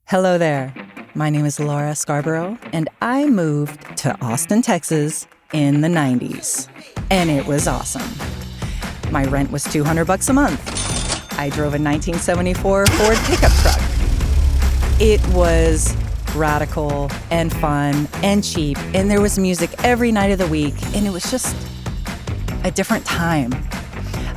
Hello there. My name is Laura Scarborough, and I moved to Austin, Texas in the 90s. And it was awesome. My rent was $200 a month. I drove a 1974 Ford pickup truck. It was radical and fun and cheap, and there was music every night of the week, and it was just a different time.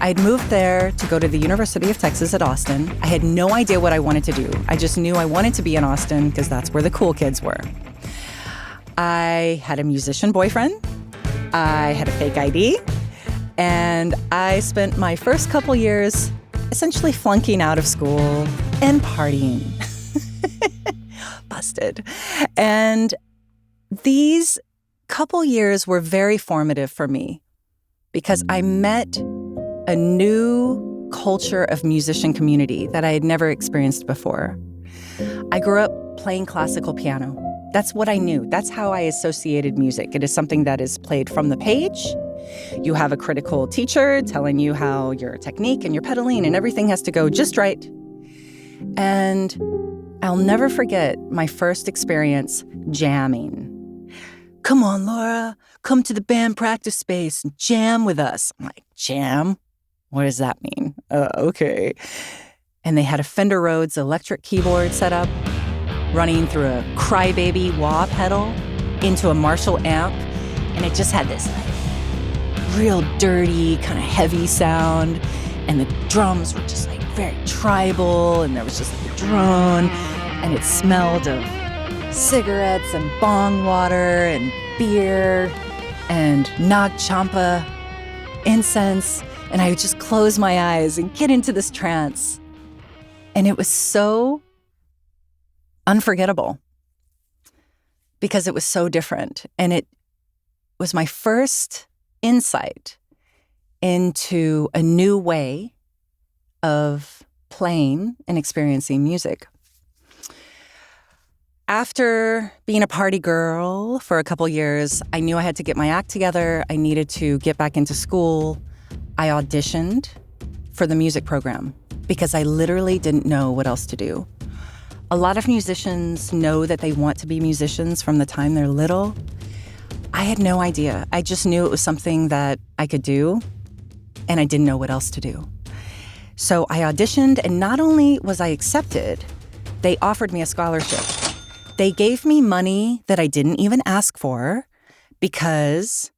I'd moved there to go to the University of Texas at Austin. I had no idea what I wanted to do. I just knew I wanted to be in Austin because that's where the cool kids were. I had a musician boyfriend. I had a fake ID. And I spent my first couple years essentially flunking out of school and partying. Busted. And these couple years were very formative for me because I met a new culture of musician community that I had never experienced before. I grew up playing classical piano. That's what I knew. That's how I associated music. It is something that is played from the page. You have a critical teacher telling you how your technique and your pedaling and everything has to go just right. And I'll never forget my first experience jamming. Come on, Laura, come to the band practice space and jam with us. I'm like, jam? What does that mean? Okay. And they had a Fender Rhodes electric keyboard set up, running through a Crybaby wah pedal into a Marshall amp. And it just had this real dirty, kind of heavy sound. And the drums were just like very tribal. And there was just like a drone. And it smelled of cigarettes and bong water and beer and Nag Champa incense. And I would just close my eyes and get into this trance. And it was so unforgettable because it was so different. And it was my first insight into a new way of playing and experiencing music. After being a party girl for a couple years, I knew I had to get my act together. I needed to get back into school. I auditioned for the music program because I literally didn't know what else to do. A lot of musicians know that they want to be musicians from the time they're little. I had no idea. I just knew it was something that I could do, and I didn't know what else to do. So I auditioned, and not only was I accepted, they offered me a scholarship. They gave me money that I didn't even ask for because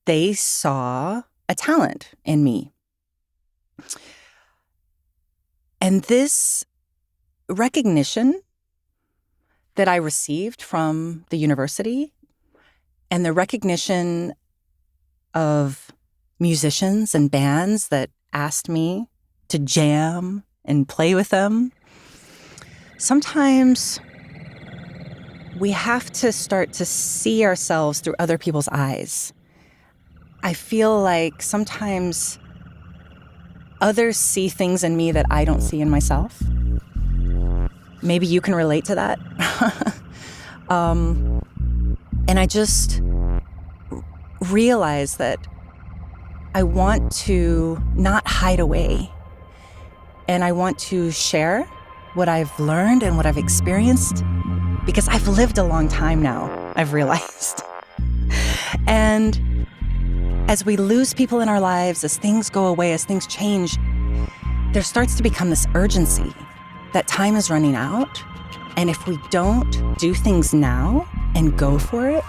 they saw a talent in me. And this recognition that I received from the university and the recognition of musicians and bands that asked me to jam and play with them, sometimes we have to start to see ourselves through other people's eyes. I feel like sometimes others see things in me that I don't see in myself. Maybe you can relate to that. And I just realized that I want to not hide away. And I want to share what I've learned and what I've experienced because I've lived a long time now, I've realized. And as we lose people in our lives, as things go away, as things change, there starts to become this urgency that time is running out. And if we don't do things now and go for it,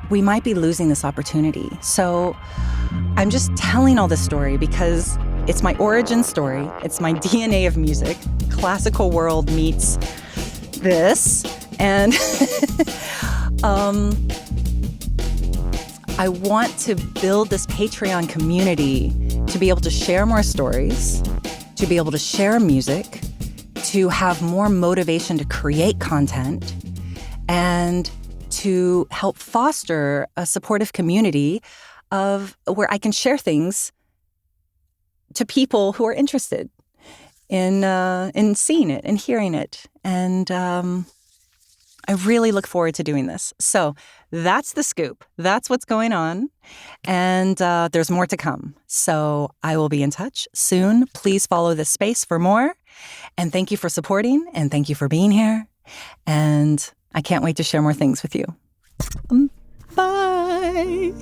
we might be losing this opportunity. So I'm just telling all this story because it's my origin story. It's my DNA of music. Classical world meets this. And I want to build this Patreon community to be able to share more stories, to be able to share music, to have more motivation to create content, and to help foster a supportive community of where I can share things to people who are interested in seeing it and hearing it. And I really look forward to doing this. So that's the scoop. That's what's going on. And there's more to come. So I will be in touch soon. Please follow this space for more. And thank you for supporting, and thank you for being here. And I can't wait to share more things with you. Bye.